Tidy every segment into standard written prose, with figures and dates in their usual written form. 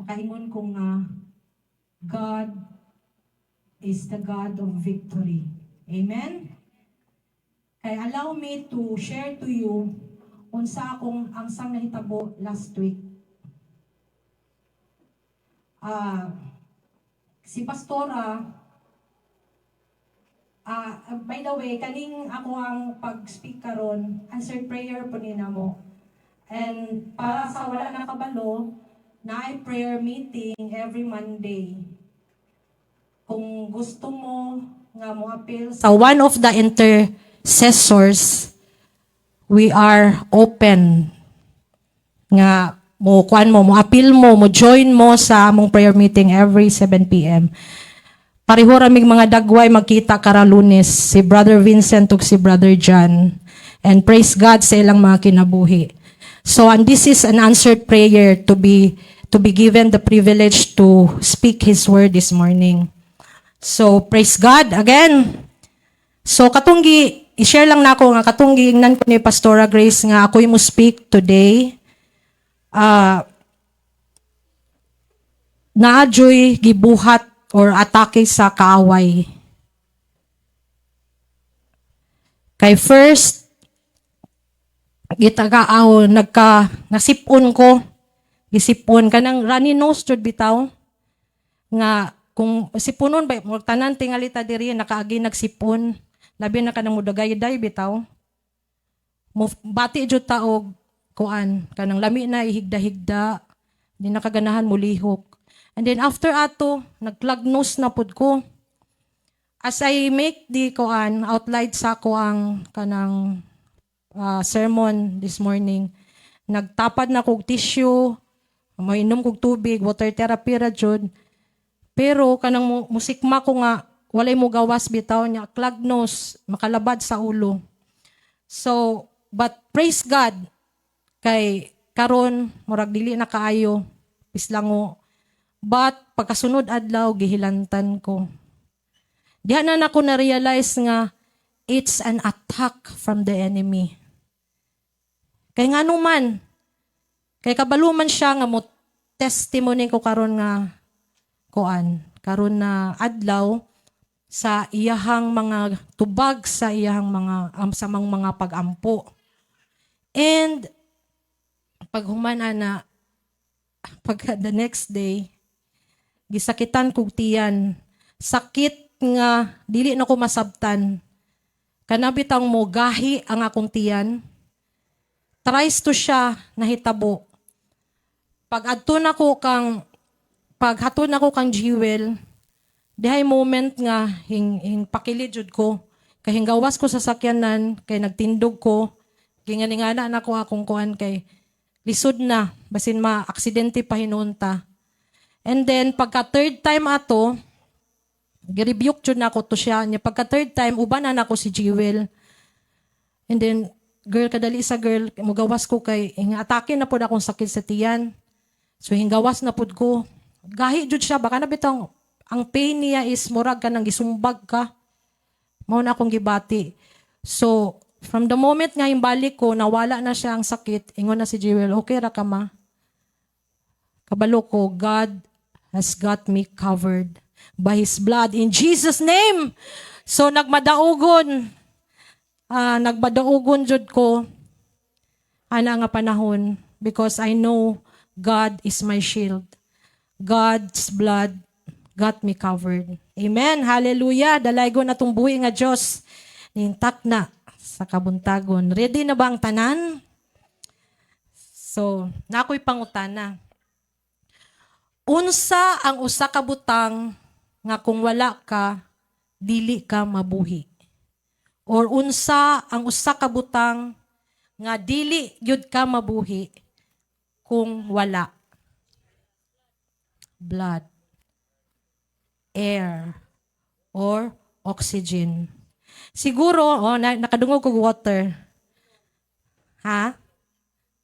makaingon ko nga, God is the God of victory. Amen? Kaya allow me to share to you unsa akong angsang nahitabo last week. Si Pastora, by the way, kaning ako ang pag-speak karon, answered prayer po nina mo. And para sa wala na kabalo, na ay prayer meeting every Monday. Kung gusto mo nga mo appeal sa one of the intercessors, we are open nga mo appeal mo join mo sa among prayer meeting every 7 p.m. Pareho raming mga dagway magkita kara Lunes, si Brother Vincent ug si Brother John. And praise God sa ilang mga kinabuhi. So, and this is an answered prayer to be given the privilege to speak His word this morning. So, praise God again. So, katunggi, i-share lang nako nga katunggi ingnan ko ni Pastora Grace nga ako mo speak today. Naadyoy gibuhat or atake sa kaaway. Kay first, nasipon ko, gisipon ka ng runny nose jud bitaw, nga kung sipunon ba, tanan tingalita diri, nakaagi nagsipon, labi na ka ng mudagay-day bitaw, bati jud taog, kuan, kanang lami na ihigda-higda, di nakaganahan mulihok. And then after ato, nag-plug nose na pud ko. As I make the kuan, outline sa ko ang kanang sermon this morning, nagtapad na kog tissue, mainom kog tubig, water therapy ra jud. Pero kanang musikma ko nga, walay mo gawas bitaw niya, clog nose, makalabad sa ulo. So, but praise God, kay karon murag dili na kaayo pislango, but pagkasunod adlaw gihilantan ko. Diha na nako na realize nga it's an attack from the enemy. Kay ngano man, kay kabalo man siya nga mo testimony ko karon nga karon na adlaw sa iyahang mga tubag, sa iyahang mga samang mga pagampo. And paghumana na, pagka the next day, gisakitan kog tiyan. Sakit nga, dili na ko masabtan. Kanabitang mo, gahi ang akong tiyan. Tries to siya nahitabo. Paghatun ako kang Jewel, dihay moment nga, pakilid jud ko. Kay hinggawas ko sa sakyanan, kay nagtindog ko, ginganingana na ko akong kuan kay lisod na, basin ma-aksidente pa hinunta. And then, pagka third time ato, gi-rebuke jud na ako to siya. Pagka third time, ubanan ako si Jewel. And then, kadali sa girl, mugawas ko kay, atake na pod akong sakit sa tiyan. So, hinggawas na pod ko. Gahi jud siya, baka nabitang, ang pain niya is murag ka nang gisumbag ka. Mao na akong gibati. So, from the moment nga himbalik ko, nawala na siya ang sakit, ingon na si Jewel, okay ra ka ma? Kabalo ko, God has got me covered by His blood in Jesus' name. So, nagmadaugon jud ko, ana nga panahon, because I know God is my shield. God's blood got me covered. Amen. Hallelujah. Dalaygo na tong buhi nga Diyos. Nintak na sa kabuntagon. Ready na ba ang tanan? So, nako'y pangutana. Unsa ang usa ka butang nga kung wala ka, dili ka mabuhi? Or unsa ang usa ka butang nga dili gyud ka mabuhi kung wala? Blood, air, or oxygen. Siguro, nakadungog ko water. Ha?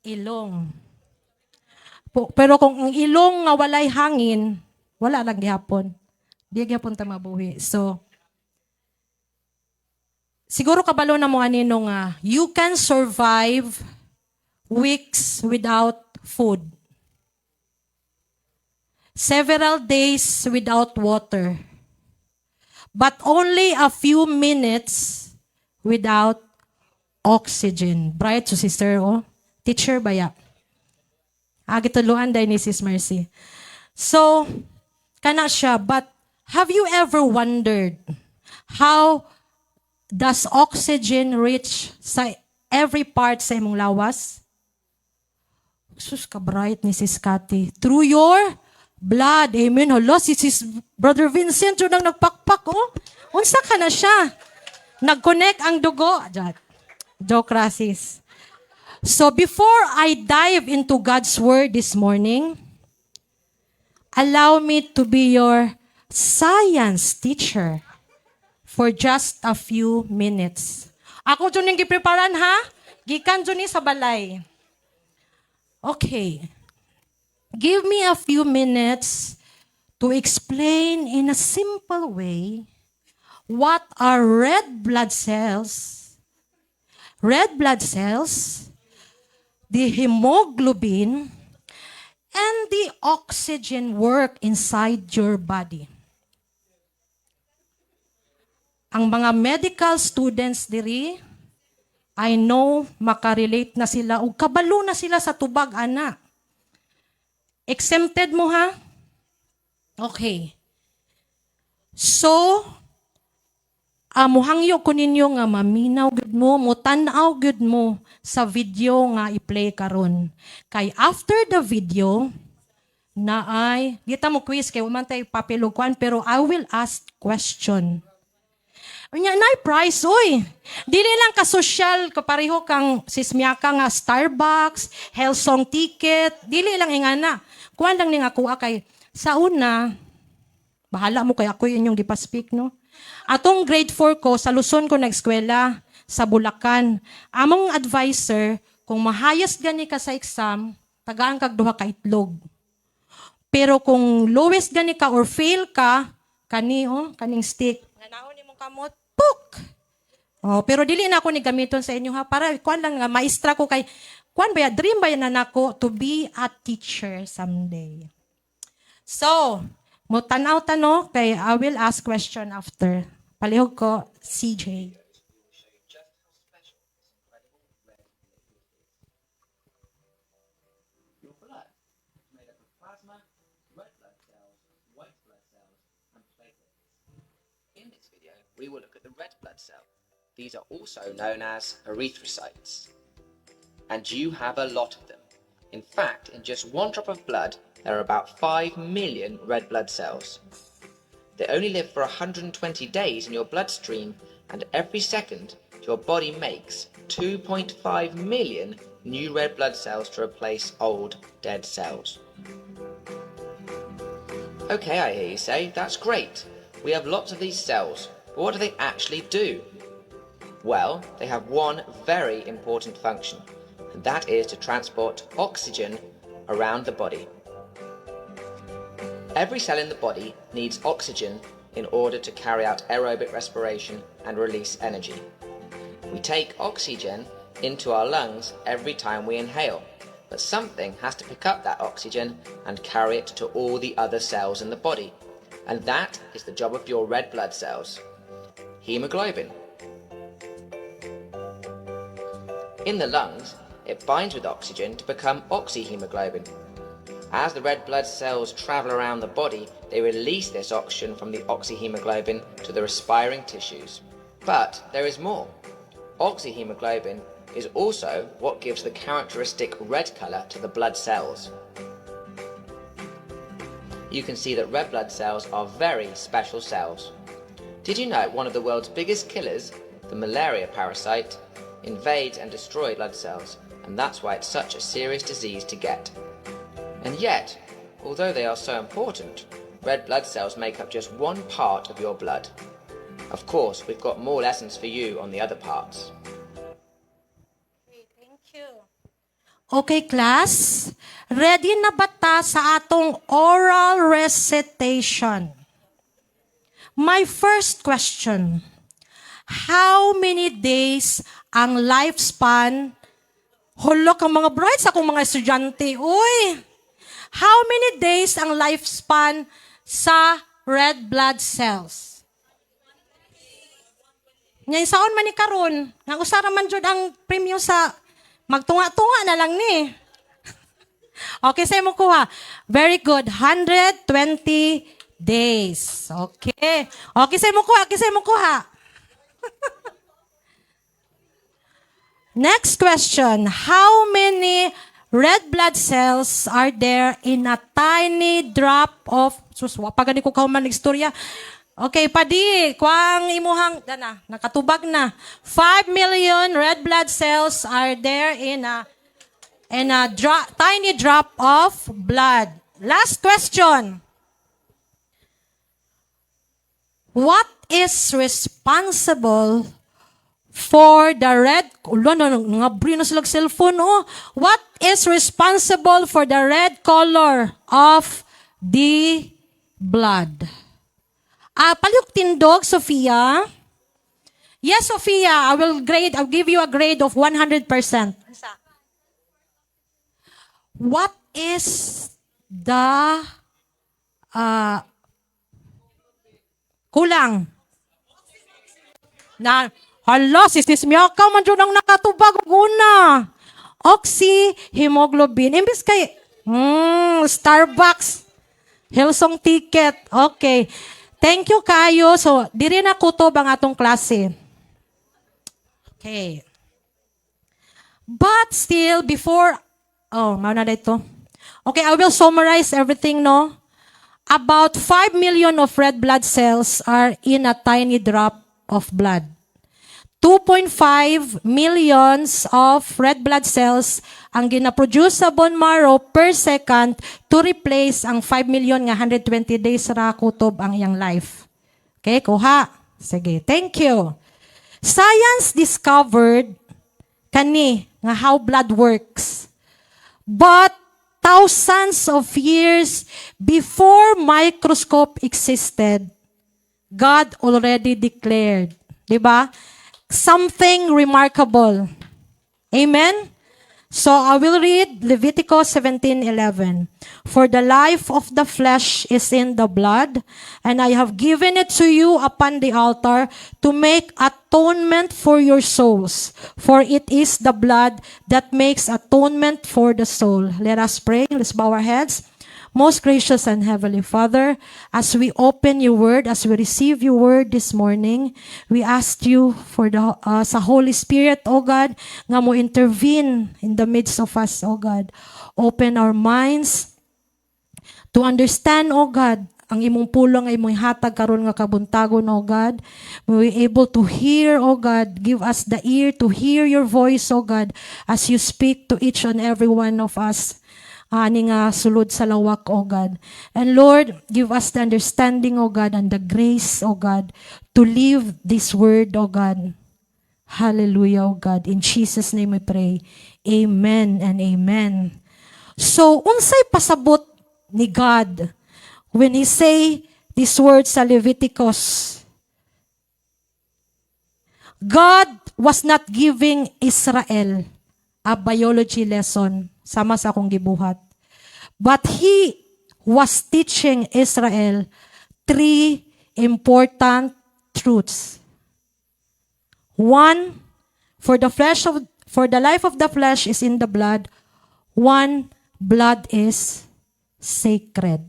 Ilong. Pero kung ang ilong nga walay hangin, wala lang gihapon. Di gihapon ta mabuhi. So, siguro kabalo na mo anino nga, you can survive weeks without food. several days without water, but only a few minutes without oxygen. Bright so sister, oh. Teacher ba ya? Gituluan day ni Sis Mercy. So, kana siya, but have you ever wondered how does oxygen reach sa every part sa imong lawas? Sus ka bright ni Sis Cathy. Through your blood. Amen. Hala, si Sis Brother Vincent yun ang nagpakpak, oh. Unsa ka na siya? Nag-connect ang dugo. Joke rasis. So before I dive into God's Word this morning, allow me to be your science teacher for just a few minutes. Ako dyan yung gipreparan ha? Gikan dyan sa balay. Okay. Give me a few minutes to explain in a simple way what are red blood cells, the hemoglobin, and the oxygen work inside your body. Ang mga medical students diri, I know makarelate na sila o kabalo na sila sa tubag, ana. Exempted mo ha? Okay. So, muhangyo ko ninyo nga maminaw gud mo, mutanaw gud mo sa video nga i-play karon. Kay after the video, na ay, dita mo quiz kay waman tayo papilukuan, pero I will ask question. Unya nay price oy. Dili lang ka social kapareho kang sismyaka nga Starbucks, Hellsong ticket, dili lang ingana. Kuan lang ning ako kay sa una bahala mo kay ako inyong gipa-speak no. Atong grade 4 ko sa Luzon ko nag-eskwela sa Bulacan. Among advisor kung mahayas gani ka sa exam, tagaan kag duha ka itlog. Pero kung lowest gani ka or fail ka, kaning stick. Nanahon nimong kamot. Puk! Oh, pero dili na ako ni gamiton sa inyo ha para kuan lang nga maestra ko kay kuan ba dream ba na nako to be a teacher someday. So, mo tanaw kay I will ask question after. Palihog ko CJ. Your blood is made up of plasma, red blood cells, white blood cells, and platelets. In this video, we will look at the red blood cell. These are also known as erythrocytes. And you have a lot of them. In fact, in just one drop of blood, there are about 5 million red blood cells. They only live for 120 days in your bloodstream, and every second, your body makes 2.5 million new red blood cells to replace old, dead cells. Okay, I hear you say, that's great. We have lots of these cells, but what do they actually do? Well, they have one very important function, and that is to transport oxygen around the body. Every cell in the body needs oxygen in order to carry out aerobic respiration and release energy. We take oxygen into our lungs every time we inhale, but something has to pick up that oxygen and carry it to all the other cells in the body, and that is the job of your red blood cells. Hemoglobin. In the lungs, it binds with oxygen to become oxyhemoglobin. As the red blood cells travel around the body, they release this oxygen from the oxyhemoglobin to the respiring tissues. But there is more. Oxyhemoglobin is also what gives the characteristic red colour to the blood cells. You can see that red blood cells are very special cells. Did you know one of the world's biggest killers, the malaria parasite, invades and destroys blood cells, and that's why it's such a serious disease to get. And yet, although they are so important, red blood cells make up just one part of your blood. Of course, we've got more lessons for you on the other parts. Okay, thank you. Okay, class. Ready na ba ta sa atong oral recitation? My first question. How many days ang lifespan? Hulok ang mga brides akong mga estudyante. Uy! How many days ang lifespan sa red blood cells? Ngayon, saon man ni karon, nga usara man jud ang premyo sa magtunga-tunga na lang ni. Okay, sa mo kuha. Very good. 120 days. Okay. Okay, sa mo kuha. Okay, sa mo kuha. Next question. How many red blood cells are there in a tiny drop of... Sus, wapagani ko kauman istorya. Okay, padi, kuang imuhang, dana, nakatubag na. 5 million red blood cells are there in a tiny drop of blood. Last question. What is responsible for the red, ngabri na silang cellphone, oh. What is responsible for the red color of the blood? Palihog tindog, Sophia. Yes, Sophia, I'll give you a grade of 100%. What is the kulang? Na, hala, sis Miyaka, man dyan ang nakatubag una. Oxyhemoglobin. Imbis kay, Starbucks. Hillsong ticket. Okay. Thank you kayo. So, diri na kutob ang atong klase. Okay. But still, before, mauna na ito. Okay, I will summarize everything, no? About 5 million of red blood cells are in a tiny drop of blood. 2.5 millions of red blood cells ang ginaproduce sa bone marrow per second to replace ang 5 million nga 120 days ra kutob ang iyang life. Okay, kuha. Sige, thank you. Science discovered kani nga how blood works. But thousands of years before microscope existed, God already declared, di ba? Something remarkable. Amen? So I will read Leviticus 17:11. For the life of the flesh is in the blood, and I have given it to you upon the altar to make atonement for your souls. For it is the blood that makes atonement for the soul. Let us pray. Let's bow our heads. Most gracious and heavenly Father, as we open your word, as we receive your word this morning, we ask you for sa Holy Spirit, O God, nga mo intervene in the midst of us, O God. Open our minds to understand, O God, ang imong pulong ay imong hatag karon nga kabuntagon, O God. May we able to hear, O God. Give us the ear to hear your voice, O God, as you speak to each and every one of us. Ani nga sulod sa lawak, O God. And Lord, give us the understanding, O God, and the grace, O God, to live this word, O God. Hallelujah, O God. In Jesus' name we pray. Amen and amen. So, unsay pasabot ni God when He say these words sa Leviticus? God was not giving Israel a biology lesson sama sa akong gibuhat. But He was teaching Israel 3 important truths. 1, for the life of the flesh is in the blood. 1, blood is sacred.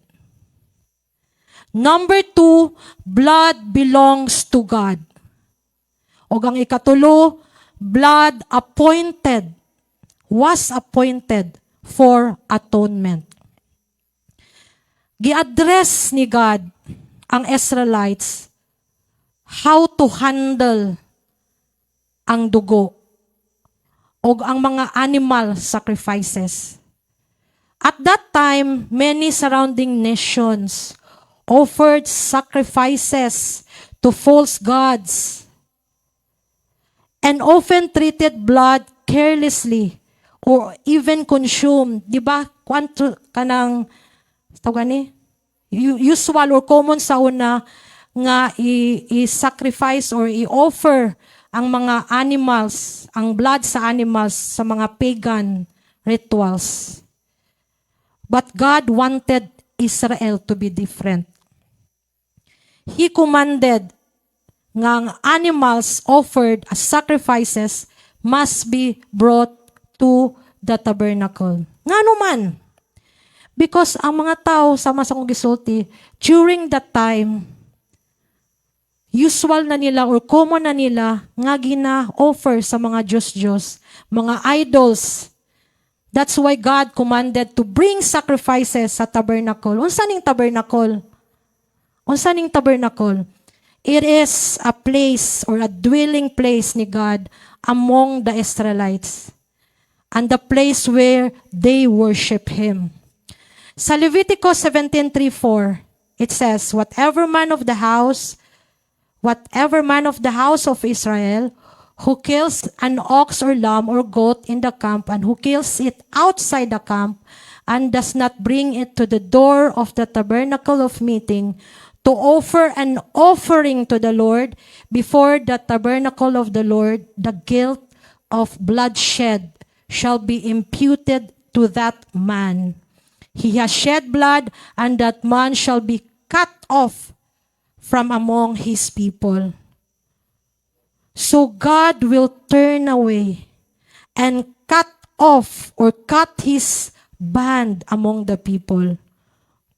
Number 2, blood belongs to God. O ang ikatulo, blood was appointed for atonement. Gi-address ni God ang Israelites how to handle ang dugo o ang mga animal sacrifices. At that time, many surrounding nations offered sacrifices to false gods and often treated blood carelessly or even consumed. Di ba? Kwanto kanang usual or common sa una nga i-sacrifice or i-offer ang mga animals, ang blood sa animals sa mga pagan rituals. But God wanted Israel to be different. He commanded nga ang animals offered as sacrifices must be brought to the tabernacle. Nga naman, because ang mga tao, sama sa kong gisulti, during that time, usual na nila or common na nila nga gina-offer sa mga Diyos-Diyos, mga idols. That's why God commanded to bring sacrifices sa tabernacle. Unsa ning tabernacle? Unsa ning tabernacle? It is a place or a dwelling place ni God among the Israelites. And the place where they worship Him. Sa Leviticus 17:3-4, it says, whatever man of the house of Israel who kills an ox or lamb or goat in the camp and who kills it outside the camp and does not bring it to the door of the tabernacle of meeting to offer an offering to the Lord before the tabernacle of the Lord, the guilt of bloodshed shall be imputed to that man. He has shed blood, and that man shall be cut off from among his people. So God will turn away and cut off or cut his band among the people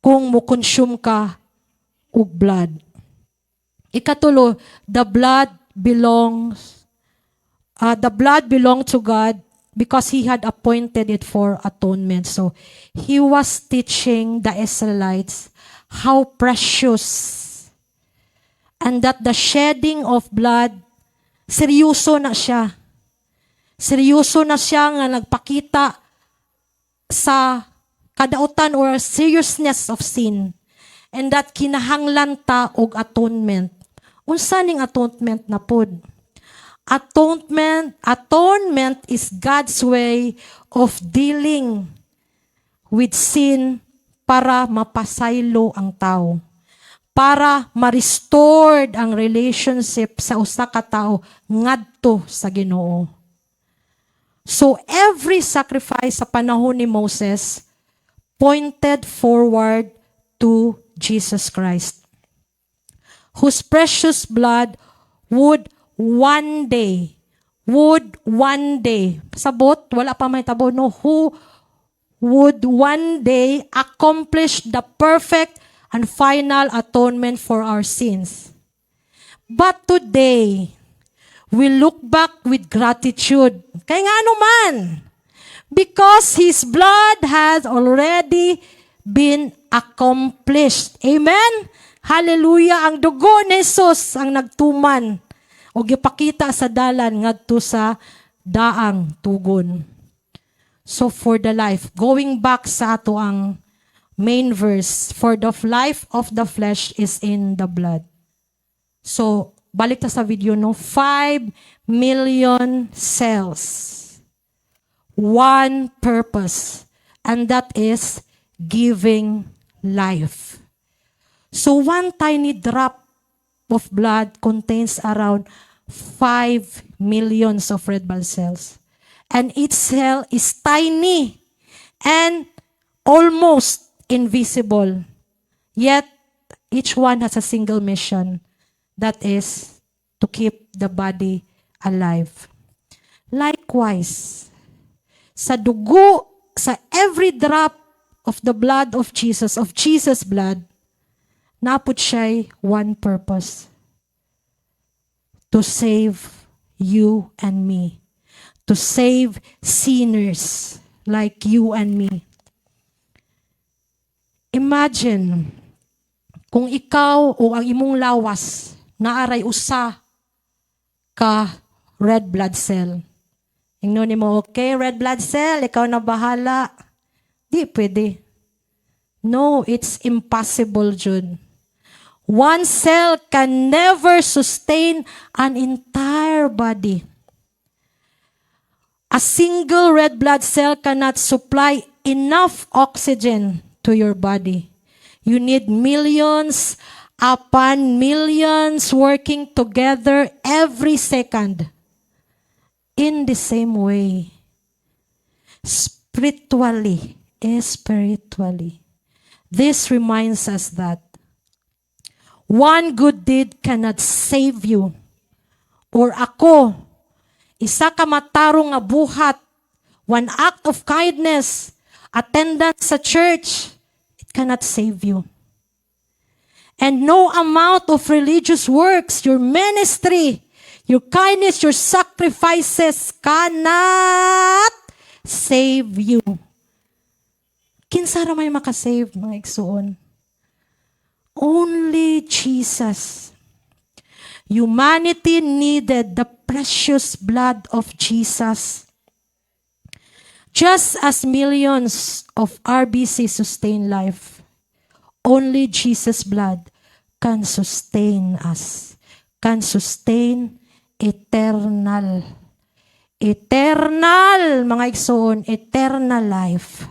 kung mo-consume ka og blood. Ikatulo, the blood belonged to God because He had appointed it for atonement. So, He was teaching the Israelites how precious and that the shedding of blood, seryoso na siya. Seryoso na siya nga nagpakita sa kadautan or seriousness of sin. And that kinahanglan ta og atonement. Unsa ning atonement na pod? Atonement is God's way of dealing with sin para mapasaylo ang tao. Para ma-restored ang relationship sa usa ka tawo ngadto sa Ginoo. So every sacrifice sa panahon ni Moses pointed forward to Jesus Christ, whose precious blood would one day, sabot, wala pa may tabo, no, who would one day accomplish the perfect and final atonement for our sins. But today, we look back with gratitude. Kaya nga naman, because His blood has already been accomplished. Amen? Hallelujah! Ang dugo ni Jesus ang nagtuman o gipakita sa dalan ngadto sa daang tugon. So for the life, going back sa ato ang main verse, for the life of the flesh is in the blood. So, balik ta sa video, no? 5 million cells. One purpose. And that is giving life. So one tiny drop of blood contains around 5 millions of red blood cells. And each cell is tiny and almost invisible. Yet, each one has a single mission. That is to keep the body alive. Likewise, sa dugo, sa every drop of the blood of Jesus' blood, naput siya'y one purpose. To save you and me. To save sinners like you and me. Imagine, kung ikaw o ang imong lawas naaray usa ka red blood cell. Ingnon mo, okay, red blood cell, ikaw na bahala. Di pwede. No, it's impossible, Jud. One cell can never sustain an entire body. A single red blood cell cannot supply enough oxygen to your body. You need millions upon millions working together every second. In the same way, spiritually spiritually. This reminds us that one good deed cannot save you. Or ako, isa ka matarong nga buhat, one act of kindness, attendance sa church, it cannot save you. And no amount of religious works, your ministry, your kindness, your sacrifices cannot save you. Kinsa ra may makasave, mga igsuon? Only Jesus. Humanity needed the precious blood of Jesus. Just as millions of RBC sustain life, only Jesus' blood can sustain us, can sustain eternal. Eternal, mga igsoon, eternal life.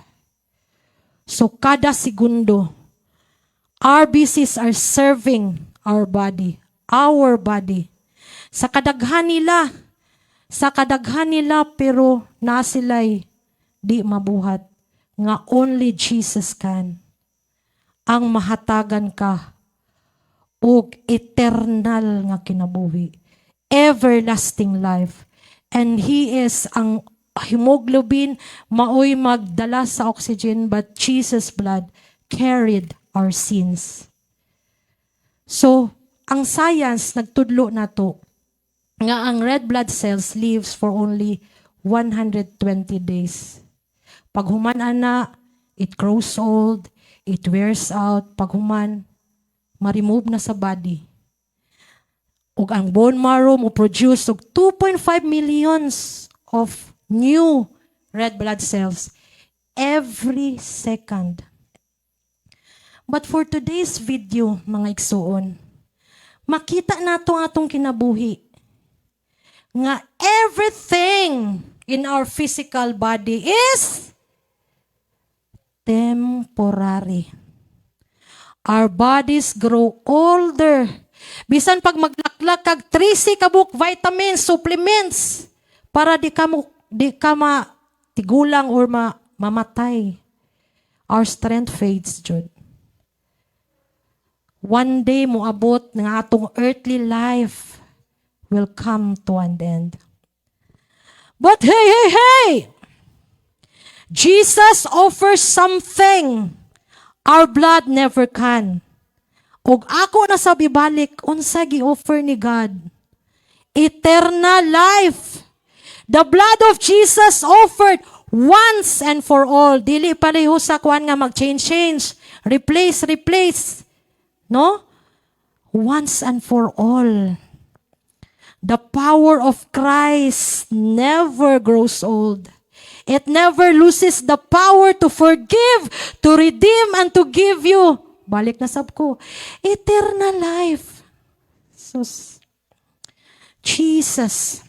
So kada segundo, RBCs are serving our body. Sa kadaghan nila, pero na sila'y di mabuhat. Nga only Jesus can. Ang mahatagan ka og eternal nga kinabuhi. Everlasting life. And He is ang hemoglobin, maoy magdala sa oxygen, but Jesus' blood carried our sins. So, ang science nagtudlo na to nga ang red blood cells lives for only 120 days. Pag human ana, it grows old, it wears out. Pag human, ma-remove na sa body. Ug ang bone marrow mo produce og 2.5 millions of new red blood cells every second. But for today's video, mga igsuon, makita nato atong kinabuhi nga everything in our physical body is temporary. Our bodies grow older. Bisan pag maglaklak kag 3C kabuk vitamins, supplements para di ka tigulang or mamatay. Our strength fades, jud. One day mo abot nga atong earthly life will come to an end. But hey! Jesus offers something our blood never can. Ug ako na sabi balik, unsa gi-offer ni God? Eternal life. The blood of Jesus offered once and for all. Dili pareho sa kuan nga mag-change, replace. No? Once and for all. The power of Christ never grows old. It never loses the power to forgive, to redeem, and to give you, balik na sab ko, eternal life. So, Jesus.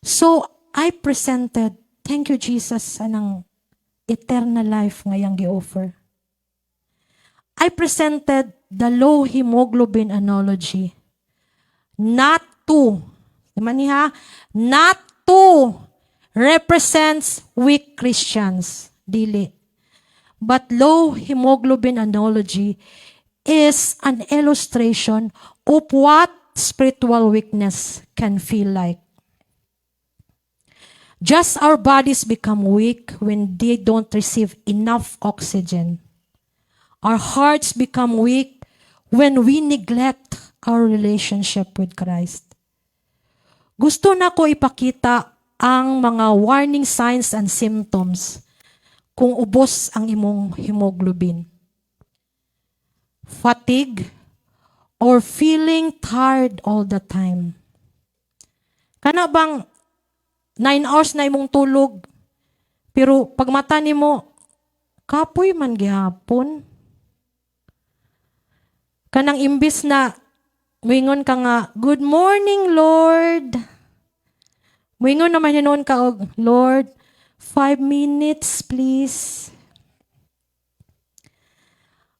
So, I presented, thank you Jesus, anang eternal life ngayang gi-offer. I presented the low hemoglobin analogy. Not to, not to represents weak Christians. Dili. But low hemoglobin analogy is an illustration of what spiritual weakness can feel like. Just our bodies become weak when they don't receive enough oxygen. Our hearts become weak when we neglect our relationship with Christ. Gusto na ko ipakita ang mga warning signs and symptoms kung ubos ang imong hemoglobin. Fatigue or feeling tired all the time. Kana bang 9 hours na imong tulog, pero pag mata nimo, kapoy man gihapon. Kanang imbis na moingon ka nga, good morning, Lord. Moingon naman hinuon ka og, Lord, 5 minutes, please.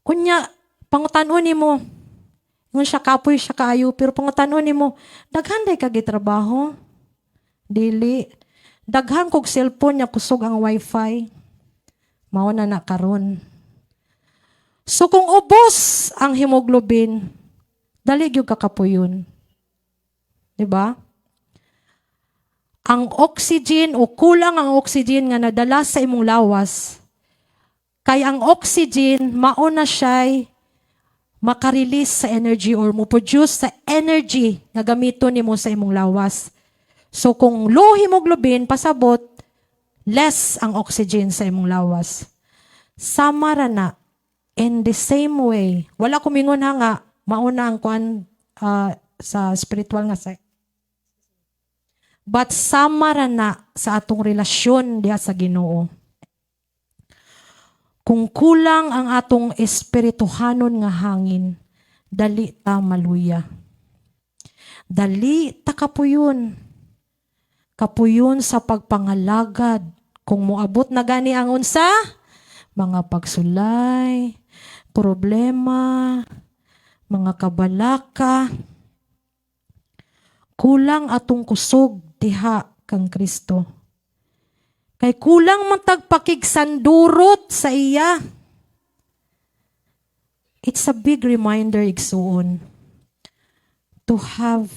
Kunya, pangutanon nimo, ngun siya kapoy siya kaayo, pero pangutanon nimo, daghan day ka gitrabaho. Dili. Daghan kog cellphone niya kusog ang wifi. Mao na karon. So kung ubos ang hemoglobin, dali gyud kakapuyon. 'Di ba? Ang oxygen o kulang ang oxygen nga nadala sa imong lawas, kay ang oxygen mao na siya'y makarelease sa energy or mo-produce sa energy nga gamiton nimo sa imong lawas. So kung low hemoglobin, pasabot, less ang oxygen sa imong lawas. Sama ra na, in the same way, wala ko mingon ha nga, mauna ang kuan sa spiritual nga side. But sama ra na sa atong relasyon diha sa Ginoo. Kung kulang ang atong espirituhanon nga hangin, dali ta maluya. Dali ta kapuyon. Kapuyon sa pagpangalagad. Kung moabot na gani ang unsa, mga pagsulay, problema, mga kabalaka, kulang atong kusog diha kang Kristo. Kay kulang man tagpakigsandurot sa iya. It's a big reminder, igsuon, to have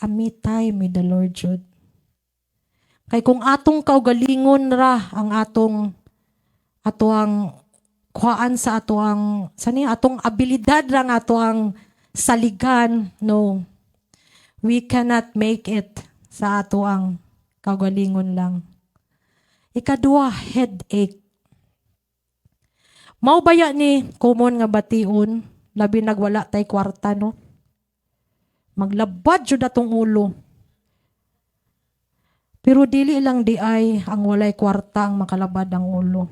a me time with the Lord Jud. Kay kung atong kaugalingon ra ang atuang kuhaan sa atong abilidad ra nga atuang saligan, no. We cannot make it sa atuang kaugalingon lang. Ikadua, headache. Mao baya ni common nga bation, labi nagwala tay kwarta, no? Maglabad jud atong ulo. Pero dili lang di ay ang walay kwarta ang makalabad ang ulo.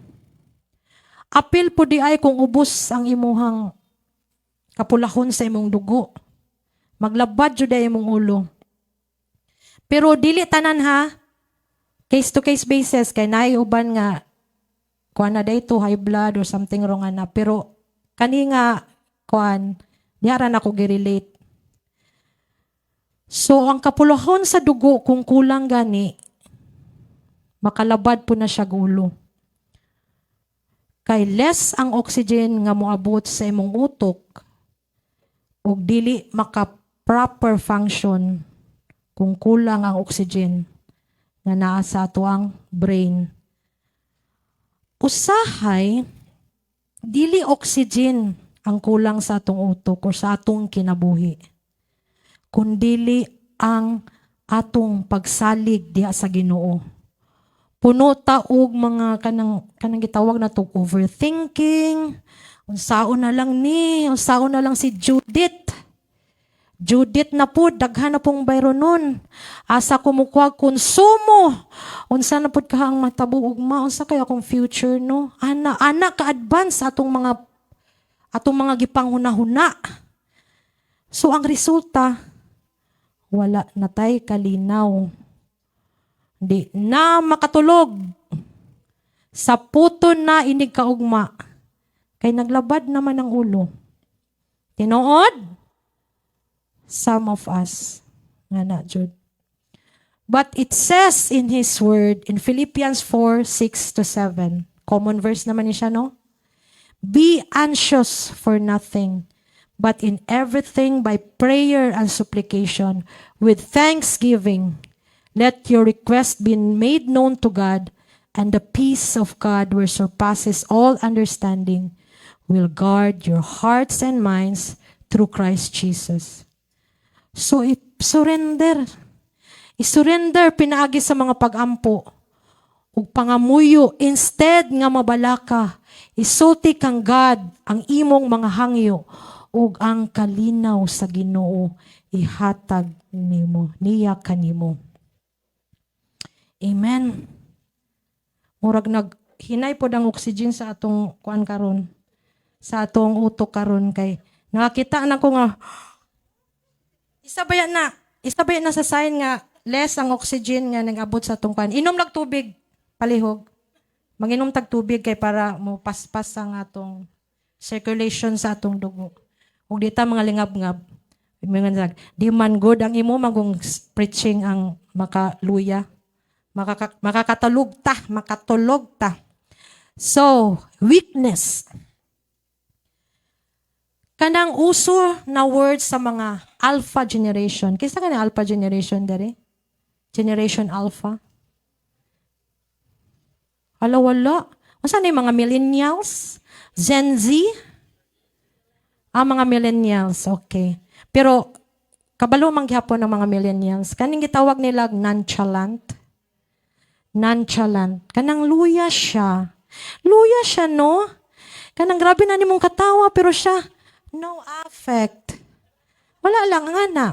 Apil po di ay kung ubos ang imuhang kapulahon sa imong dugo. Maglabad jud ay imong ulo. Pero dili tanan ha, case to case basis, kay naay uban nga kuan na dayto high blood or something wrong na, pero kani nga kuan diara na ko gi-relate. So ang kapulahon sa dugo kung kulang gani, makalabad po na siya ulo. Kay less ang oxygen nga moabot sa imong utok ug dili maka proper function kung kulang ang oxygen nga naa sa ato ang brain. Usahay, dili oxygen ang kulang sa atong utok o sa atong kinabuhi, kundili ang atong pagsalig diha sa Ginoo. Puno ta og mga kanang gitawag na to overthinking, unsaon na lang si Judith. Judith na po, daghan na pong bayro nun. Asa kumukuha konsumo. Unsa na po ka ang matabuog unsa kaya akong future, no? Ana ka-advance atong mga gipanghuna-huna. So ang resulta, wala na tay kalinaw. Di na makatulog. Sa puton na inig kaugma. Kay naglabad naman ang ulo. Tinuod? Some of us. Nga na, Jude. But it says in His Word, in Philippians 4:6-7, common verse naman ni siya, no? Be anxious for nothing, but in everything by prayer and supplication, with thanksgiving, let your request be made known to God, and the peace of God, which surpasses all understanding, will guard your hearts and minds through Christ Jesus. So, surrender. I-surrender pinaagi sa mga pag-ampo ug pangamuyo instead nga mabalaka. Isulti kang God ang imong mga hangyo ug ang kalinaw sa Ginoo ihatag nimo, niya kanimo. Amen. Murag naghinay pod ang oxygen sa atong kuan karon, sa atong utok karon, kay nakakita na ko nga Isabaya na sa sign nga less ang oxygen nga nag-abot sa atong kuan. Inom lag tubig, palihog. Manginom tag tubig kay para mo paspas ang atong circulation sa atong dugo. Ug dita mga lingab-ngab. Di man good ang imo magong preaching ang makaluya. Makatulog ta. So, weakness. Kanang uso na word sa mga alpha generation. Kisa ka na alpha generation dari? Generation alpha. Wala. Masa na yung mga millennials? Gen Z? Mga millennials, okay. Pero, kabalo mang gihapon ng mga millennials. Kaning gitawag nila nonchalant. Nonchalant. Kanang luya siya. Luya siya, no? Kanang grabe na ni mong katawa, pero siya, no affect. Wala lang, nga na.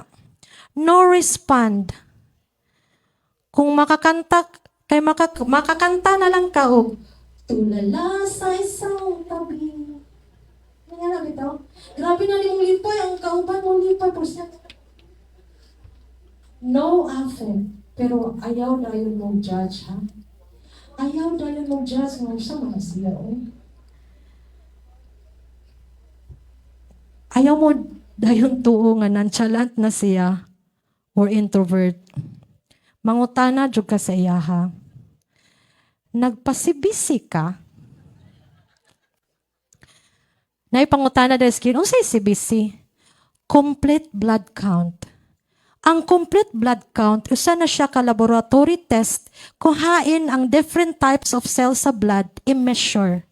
No respond. Kung makakanta, makakanta na lang ka, tulala sa isang tabi. Nga bitaw. Grabe na ni mong lipay, ang kauban mong lipay, pero siya, no affect. Pero ayaw na yun mong judge, ha? Ayaw na yun mong judge, nga siya mga siya, Ayaw mo dayon tuo nga nonchalant na siya or introvert. Mangutana jud ka sa iya ha. Nagpasibisi ka? Naipangutana dahil skin, unsay sibisi? Complete blood count. Ang complete blood count, usa na siya ka laboratory test kung hain ang different types of cells sa blood i-measure.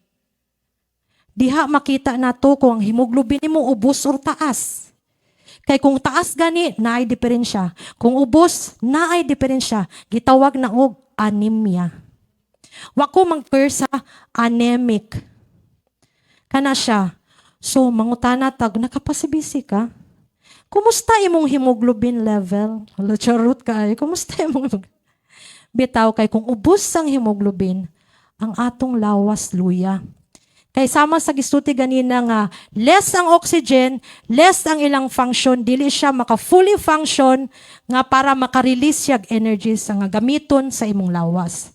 Diha makita nato kung ang hemoglobin mo ubos or taas. Kay kung taas gani, naay diferensya. Kung ubos, naay diferensya. Gitawag na og anemia. Wako mag-persa anemic. Kana siya. So, mangutana tag, nakapasibisi ka? Kumusta imong hemoglobin level? Wala, charot ka ay. Kumusta imong bitaw kay kung ubos ang hemoglobin, ang atong lawas luya. Kay sama sa gisulti ganina nga less ang oxygen, less ang ilang function, dili siya maka-fully function nga para maka-release siya energy sa nga gamiton sa imong lawas.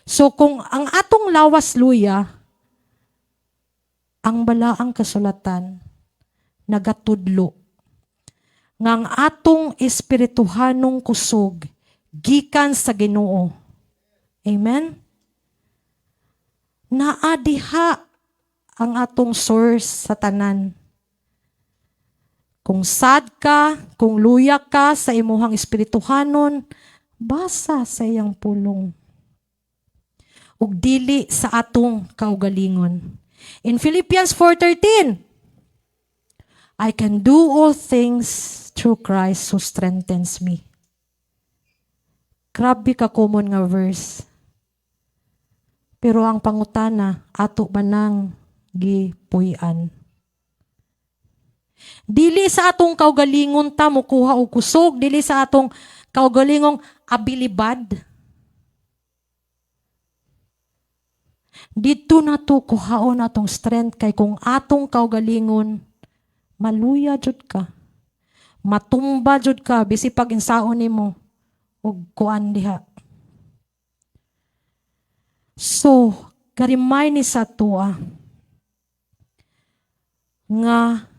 So kung ang atong lawas luya, ang balaang kasulatan nagatudlo nga ang atong espirituhanong kusog gikan sa Ginoo. Amen? Naadiha ang atong source sa tanan. Kung sad ka, kung luya ka sa imuhang espirituhanon, basa sa iyang pulong. Ug dili sa atong kaugalingon. In Philippians 4:13, I can do all things through Christ who strengthens me. Grabe ka common nga verse. Pero ang pangutana, ato ba nang gipuy-an? Dili sa atong kaugalingon ta mukuha og kusog, dili sa atong kaugalingong abilibad. Dito na to kuhaon atong strength kay kung atong kaugalingon maluya jud ka. Matumba jud ka bisi pag insaon nimo og kuan diha. So, karimay ni sa tuwa nga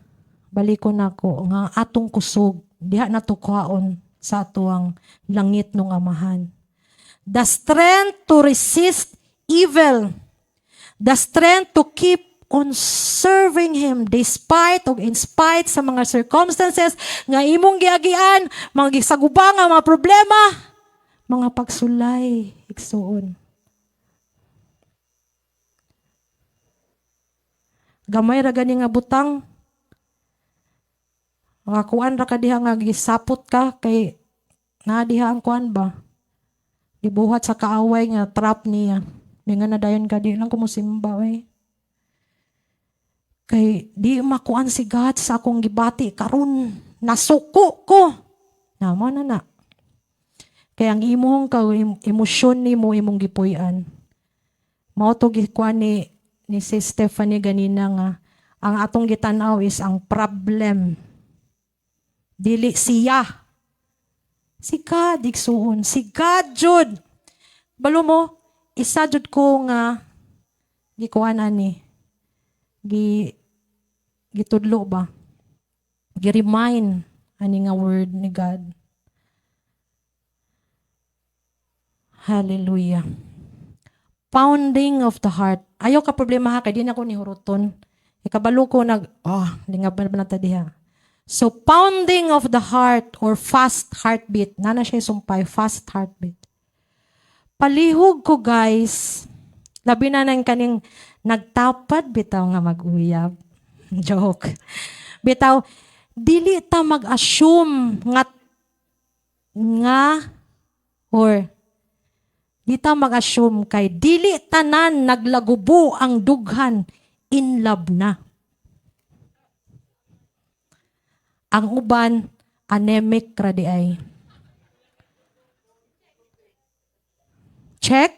balikon nako nga atong kusog diha natukuhaon sa atuang langit ng Amahan. The strength to resist evil. The strength to keep on serving Him despite o in spite sa mga circumstances nga imong giagian, mga gisagubang nga mga problema, mga pagsulay, igsuon. Gamay ra gani nga butang. Mga kuan ra ka diha nga gisapot ka kay na diha ang kuan ba? Gibuhat sa kaaway nga trap niya. Di nga nadayon ka di lang kumusimba eh. Kay di makuan si God sa akong gibati karon nasuko ko. Namo na. Kay ang imong emosyon nimo imong gipuy-an. Mao to gikuan ni si Stephanie ganina nga ang atong gitanaw is ang problem. Dili siya. Si God, igsuon. Si God, jud. Balo mo, isa jud ko nga gikuan ani. Gitudlo ba? Gi-remind ani nga word ni God. Hallelujah. Pounding of the heart. Ayaw ka problema ha, kay di na ko ni huruton. Ikabalo ko lingap na ta diha. So, pounding of the heart or fast heartbeat. Nana siya sumpay, fast heartbeat. Palihog ko guys, labi na nang kaning nagtapad bitaw nga mag-uyab. Joke. Bitaw, dili ta mag-assume or di ta mag-assume kay dili tanan naglagubo ang dughan in love na. Ang uban anemic ra di ay. Check.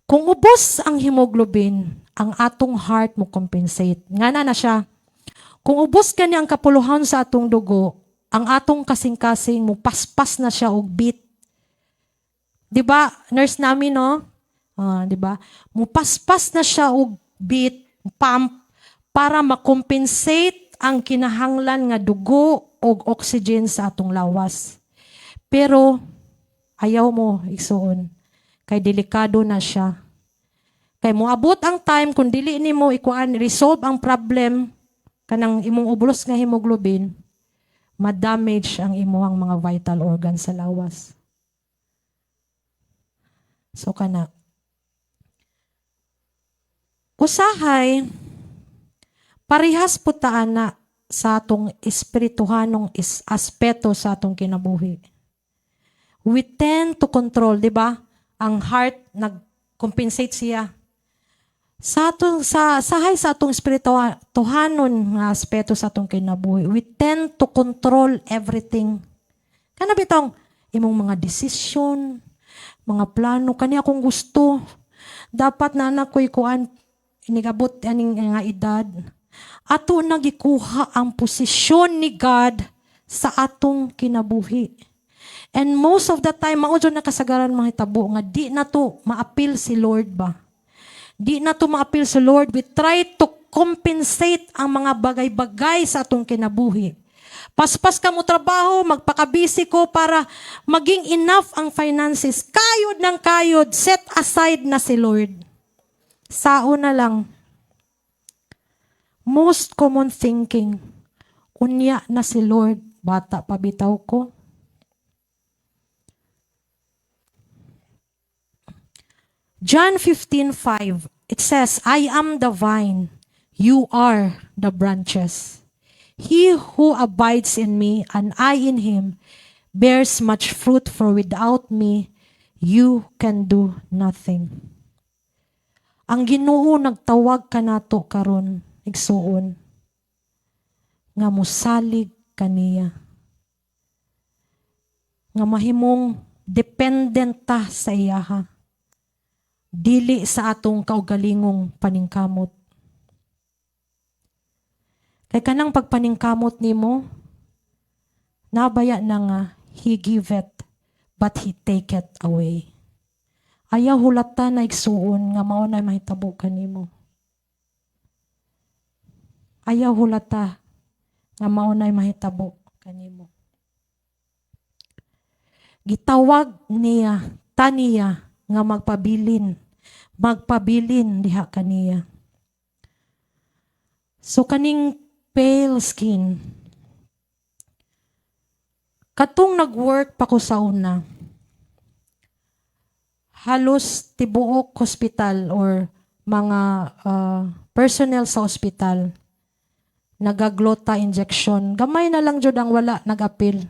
Kung ubos ang hemoglobin, ang atong heart mo compensate. Nga na siya. Kung ubos gani ang kapuluhan sa atong dugo, ang atong kasing-kasing mo paspas na siya og beat. 'Di ba? Nurse namin no? 'Di ba? Mo paspas na siya og beat, pump para ma-compensate ang kinahanglan nga dugo og oxygen sa atong lawas. Pero ayaw mo igsuon kay delikado na siya. Kay moabot ang time kung dili nimo resolve ang problem kanang imong ubos nga hemoglobin, ma-damage ang imong mga vital organs sa lawas. So kana. Usahay parehas po ta ana sa atong espirituhanong aspeto sa atong kinabuhi. We tend to control, di ba? Ang heart nag-compensate siya. Sa atong espirituhanon nga aspeto sa atong kinabuhi, we tend to control everything. Kana bitong imong mga desisyon, mga plano, kani akong gusto. Dapat na anak ko'y kuan, inigabot aning nga edad. Ato nagikuha ang posisyon ni God sa atong kinabuhi. And most of the time, mao dyan nakasagaran mga hitabo nga di na to ma-appeal si Lord ba? Di na to ma-appeal si Lord. We try to compensate ang mga bagay-bagay sa atong kinabuhi. Paspas ka mo trabaho, magpakabisi ko para maging enough ang finances. Kayod ng kayod, set aside na si Lord. Sao na lang. Most common thinking, unya na si Lord, bata pabitaw ko. John 15:5, it says, I am the vine, you are the branches. He who abides in me and I in him bears much fruit, for without me you can do nothing. Ang Ginoo nagtawag kanato karon, igsuon, nga mosalig kaniya. Nga mahimong dependent ta sa iyaha. Dili sa atong kaugalingong paningkamot. Kay kanang pagpaningkamot nimo, nabaya na nga, He giveth, but He taketh away. Ayaw hulata na igsuon nga mao na mahitabo kanimo. Ayaw hulata nga mao na mahitabo kanimo. Gitawag niya, taniya, nga magpabilin diha kaniya. So kaning pale skin, katong nag-work pa ko sa una, halos tibuok hospital or mga personnel sa hospital, nagaglota injection. Gamay na lang jud ang wala nag-apil.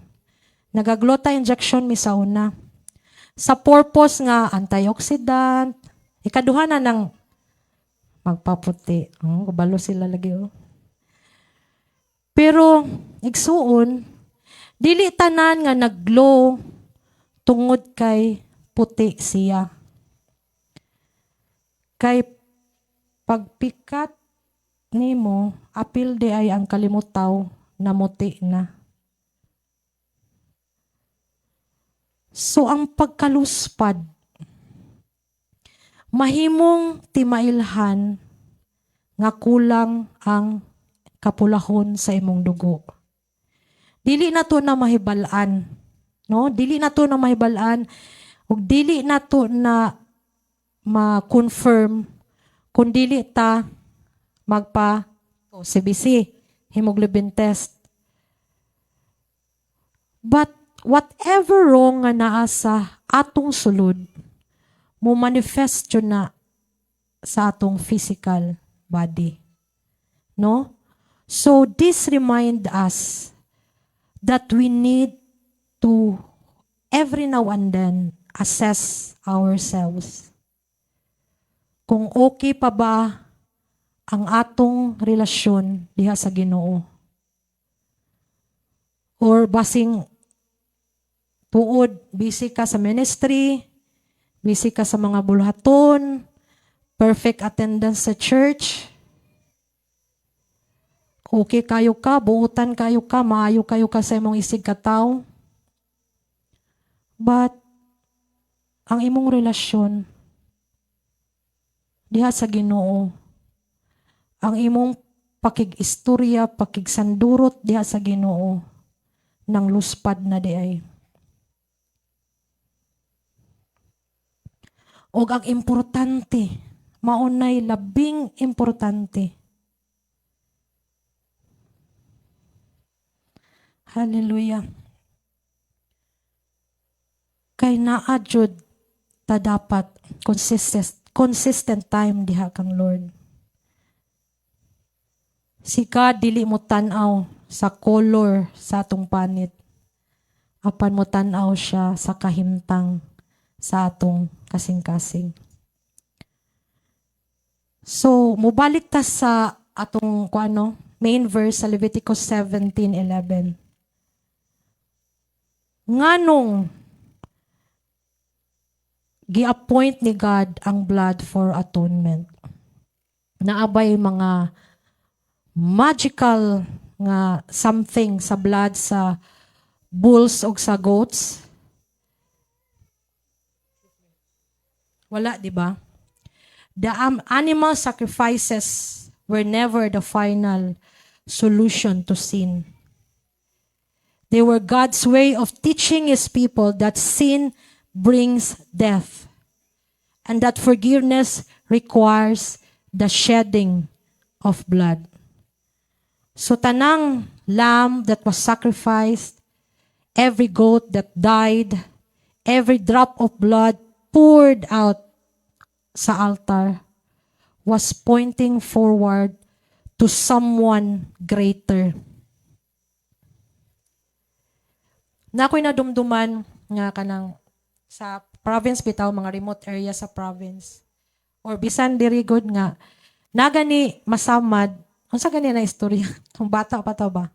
Nagaglota injection mi sa una. Sa purpose nga antioxidant, ikaduha na ng magpaputi. Kabalo sila lagi Pero igsuon, dili tanan nga nagglow tungod kay puti siya. Kay pagpikat nimo, apil di ay ang kalimutaw na muti na. So ang pagkaluspad, mahimong timailhan nga kulang ang kapulahon sa imong dugo. Dili na to na mahibalaan, no? Dili na to na mahibalaan ug dili na to na ma-confirm kung dili ta magpa CBC, hemoglobin test. But whatever wrong nga naa sa atong sulod, mo manifest yun na sa atong physical body. No? So this remind us that we need to every now and then assess ourselves. Kung okay pa ba ang atong relasyon diha sa Ginoo. Or basing tuod, busy ka sa ministry, busy ka sa mga bulhaton, perfect attendance sa church, okay kayo ka, buutan kayo ka, maayo kayo ka sa imong isig kataw. But, ang imong relasyon, diha sa Ginoo, ang imong pakig-istorya, pakig-sandurot diha sa Ginoo, nang luspad na diay. Og ang importante, maunay labing importante. Hallelujah. Kay naa jud ta dapat consistent time diha kang Lord. Si God dili mo tan-aw sa color sa atong panit. Apan mo tan-aw siya sa kahimtang sa atong kasing-kasing. So, mubalik ta sa atong main verse sa Leviticus 17:11. Nganong gi-appoint ni God ang blood for atonement. Naabay mga magical nga something sa blood sa bulls o sa goats. Wala, di ba? The animal sacrifices were never the final solution to sin. They were God's way of teaching His people that sin brings death and that forgiveness requires the shedding of blood. So tanang lamb that was sacrificed, every goat that died, every drop of blood poured out sa altar was pointing forward to someone greater. Na ako'y nadumduman nga kanang sa province bitaw, mga remote area sa province. Or bisan diri good nga, nagani masamad, unsa gani na istorya? Kung bata pa ta ba?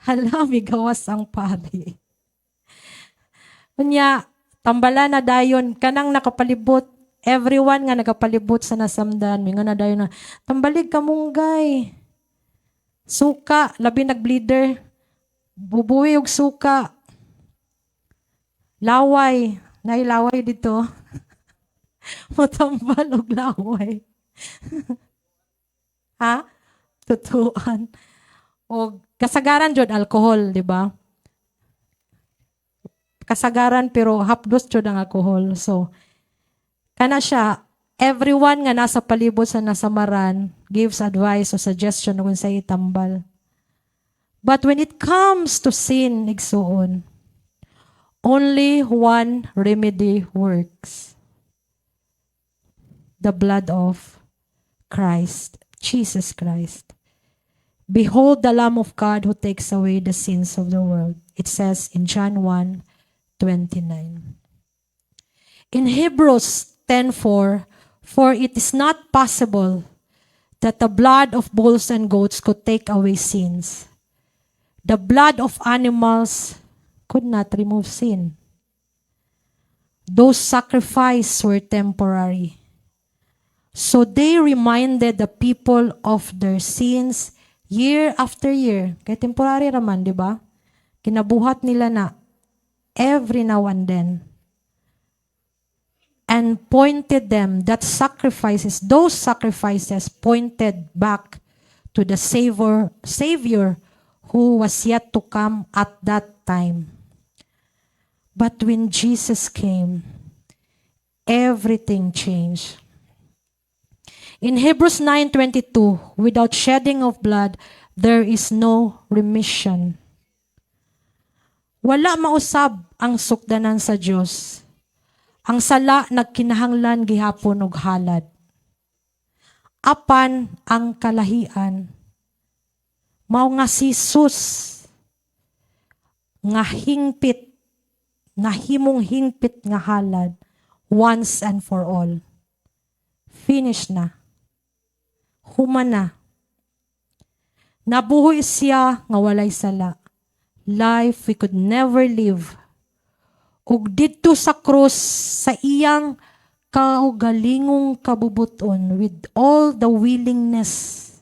Hala, may gawas ang pari. Unya, tambala na dayon, kanang nakapalibot, everyone nga nakapalibot sa nasamdan, may nga na dayon na, tambalig ka munggay. Suka, labi nag-bleeder, bubuwi og suka. Laway, nailaway dito. Matambal og laway. Ha? Tutuan. O kasagaran jud alcohol, di ba? Kasagaran pero hapdos jud ang alcohol. So kana siya, everyone nga nasa palibot sa nasamaran gives advice o suggestion kung sa itambal. But when it comes to sin, igsuon, only one remedy works. The blood of Christ, Jesus Christ. Behold the Lamb of God who takes away the sins of the world. It says in John 1:29. In Hebrews 10:4, for it is not possible that the blood of bulls and goats could take away sins. The blood of animals could not remove sin. Those sacrifices were temporary. So they reminded the people of their sins year after year. Kaya temporary raman, di ba? Kinabuhat nila na every now and then. And pointed them that those sacrifices pointed back to the Savior who was yet to come at that time. But when Jesus came, everything changed. In Hebrews 9:22, without shedding of blood, there is no remission. Wala mausab ang sukdanan sa Dios. Ang sala nagkinahanglan gihapon og halad. Apan ang kalahian mao nga si Jesus nga hingpit, nga himong hingpit nga halad once and for all. Finish na. Human na. Nabuhay siya nga walay sala. Life we could never live. Ug didto sa cross sa iyang kaugalingong kabubuton with all the willingness,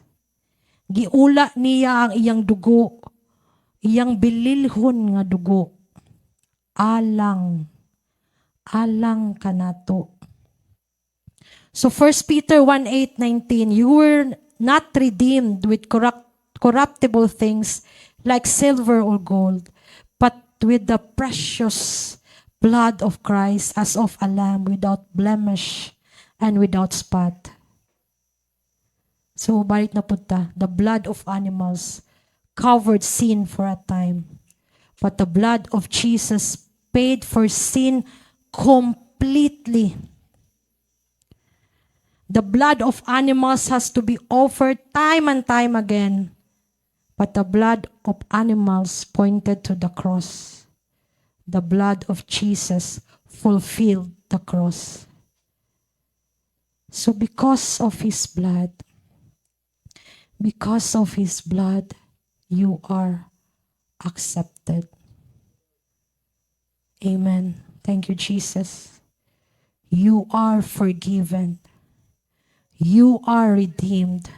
giula niya ang iyang dugo, iyang bililhon nga dugo. Alang kanato. So 1 Peter 1:8-19, you were not redeemed with corruptible things like silver or gold, but with the precious blood of Christ as of a lamb without blemish and without spot. So, balik na punta. The blood of animals covered sin for a time, but the blood of Jesus paid for sin completely. The blood of animals has to be offered time and time again, but the blood of animals pointed to the cross. The blood of Jesus fulfilled the cross. So because of His blood, you are accepted. Amen. Thank you, Jesus. You are forgiven. You are redeemed.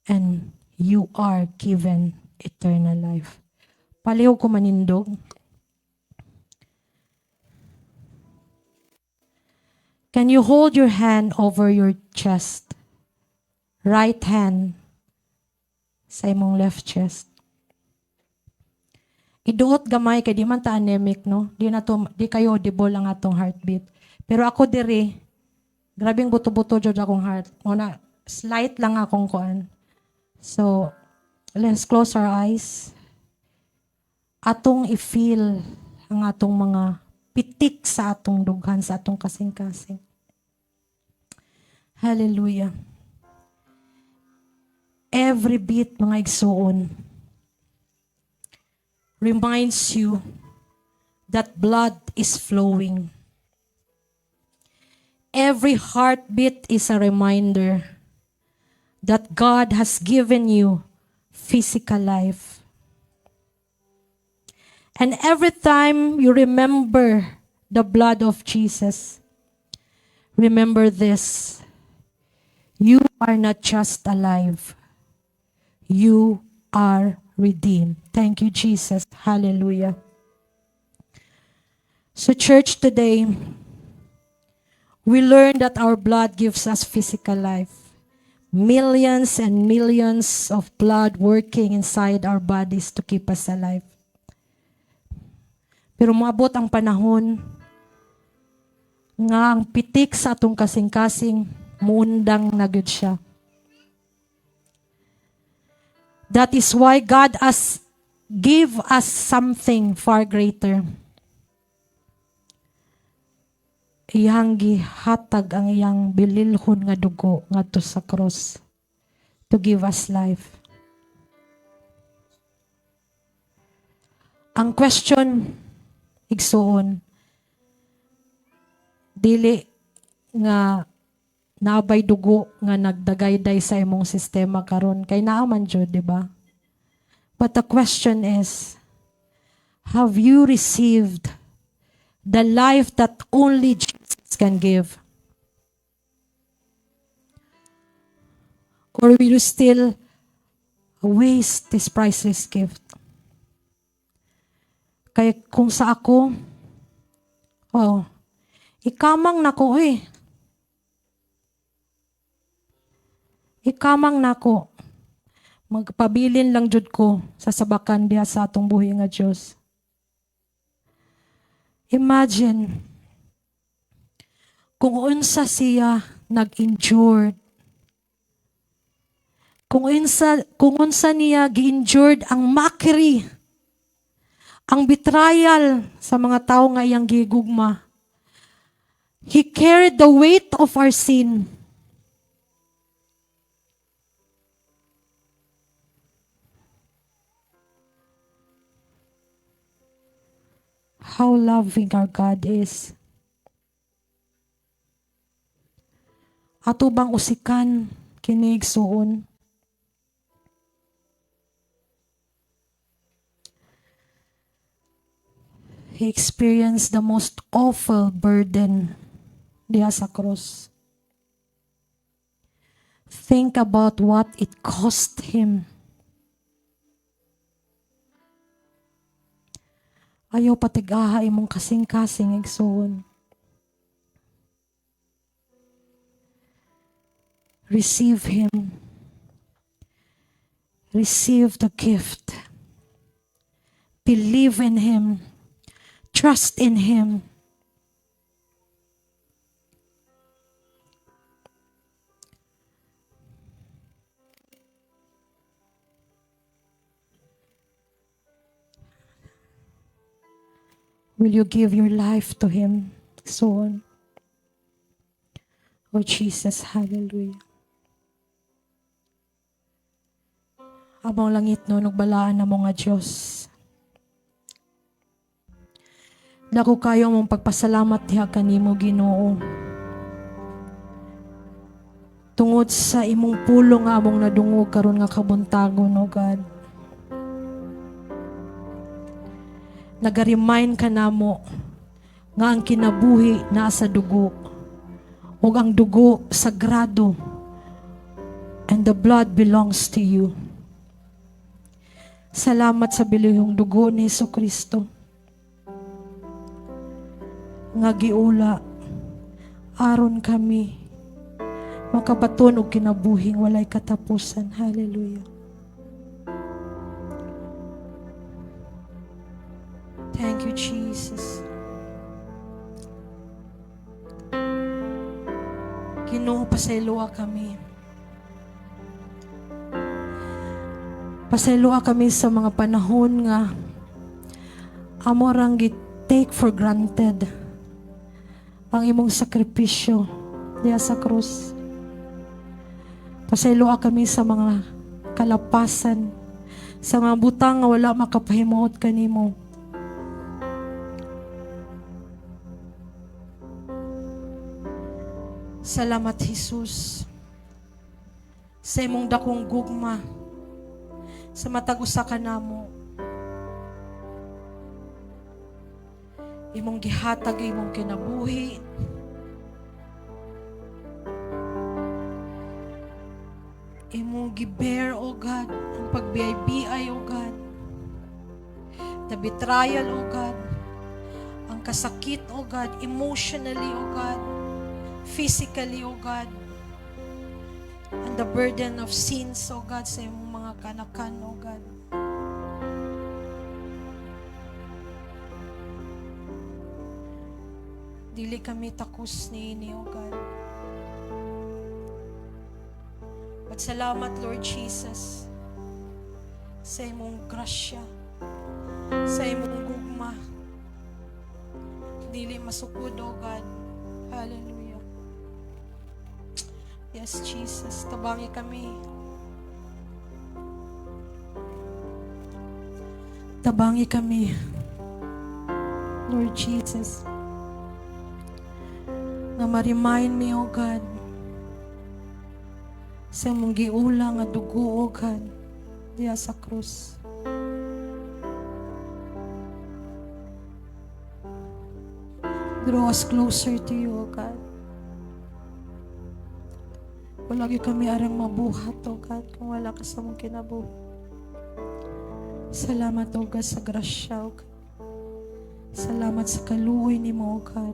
And you are given eternal life. Palihog ko manindog. Can you hold your hand over your chest? Right hand sa imong left chest. Iduot gamay kay di man ta anemic, no? Di kayo audible ang atong heartbeat. Pero ako diri, grabing buto-buto jud akong heart. Muna slight lang akong kuan. So, let's close our eyes. Atong i-feel ang atong mga pitik sa atong dughan, sa atong kasing-kasing. Hallelujah. Every beat, mga igsuon, reminds you that blood is flowing. Every heartbeat is a reminder that God has given you physical life. And every time you remember the blood of Jesus, remember this: you are not just alive, you are redeemed. Thank you, Jesus. Hallelujah. So, church, today, we learn that our blood gives us physical life. Millions and millions of blood working inside our bodies to keep us alive. Pero moabot ang panahon nga ang pitik sa atong kasing-kasing muundang na gyud siya. That is why God give us something far greater. Iyang gihatag ang iyang bililhon nga dugo ngadto sa cross to give us life. Ang question, igsuon, dili nga naabay dugo nga nagdagayday sa imong sistema karon kay naa man jud, di ba? But the question is, have you received the life that only Jesus can give? Or will you still waste this priceless gift? Kaya kung sa ako, ikamang nako Ikamang nako. Magpabilin lang jud ko sa sabakan diha sa atong buhi nga Dios. Imagine Kung unsa siya nag-endured, kung unsa niya gi-endured ang mockery, ang betrayal sa mga tao nga iyang gigugma. He carried the weight of our sin. How loving our God is. Ato bang usikan kinig suon? He experienced the most awful burden diha sa cross. Think about what it cost him. Ayaw patigaha imong kasing-kasing igsoon. Receive him. Receive the gift. Believe in him. Trust in him. Will you give your life to him soon? Oh Jesus, hallelujah. Abang langit no, nagbalaan na mo nga Diyos. Dako kayo mong pagpasalamat diha kanimo Ginoo. Tungod sa imong pulong nga among nadungog karon nga kabuntagon, O God. Nag-remind ka namo nga ang kinabuhi naa sa dugo. Ug ang dugo sagrado. And the blood belongs to you. Salamat sa bilihong dugo ni Jesucristo. Nga giula aron kami makabaton og kinabuhing walay katapusan. Hallelujah. Thank you, Jesus. Ginoo, pasayloa kami. Pasayloa kami sa mga panahon nga amo rang take for granted ang imong sakripisyo diya sa krus. Pasayloa kami sa mga kalapasan, sa mga butang nga wala makapahimuot kanimo. Salamat, Jesus, sa imong dakong gugma, sa matag usa ka namo. Imong gihatag imong kinabuhi. Imong gibear, O God, ang pagbiay-biay, O God. The betrayal, O God. Ang kasakit, O God, emotionally, O God. Physically, O God. And the burden of sins, O God, sa imong mga kanakan, O God. Dili kami takus niini, O God. At salamat, Lord Jesus, sa imong grasya, sa imong gugma. Dili masukod, O God. Hallelujah. Yes, Jesus, tabangi kami. Tabangi kami, Lord Jesus. Na ma-remind me, O God, sa mong giula nga dugo, O God, diya sa krus. Draw us closer to you, O God. Walagi kami arang mabuhat, O God, kung wala ka sa mong kinabuhi. Salamat, O God, sa grasya, O God. Salamat sa kaluoy ni mo, O God.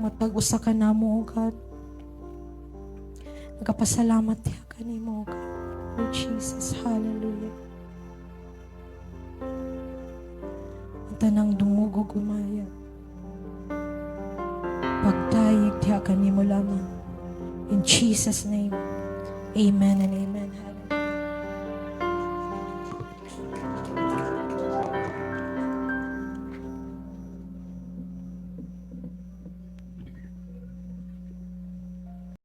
Matag-usa ka na mo, O God. Nagkapasalamat niya ka ni mo, O God. Lord Jesus, hallelujah. Ang tanang dumugog umaya. Pagtayig tiya kanimo lamang. In Jesus' name, amen and amen. Hallelujah.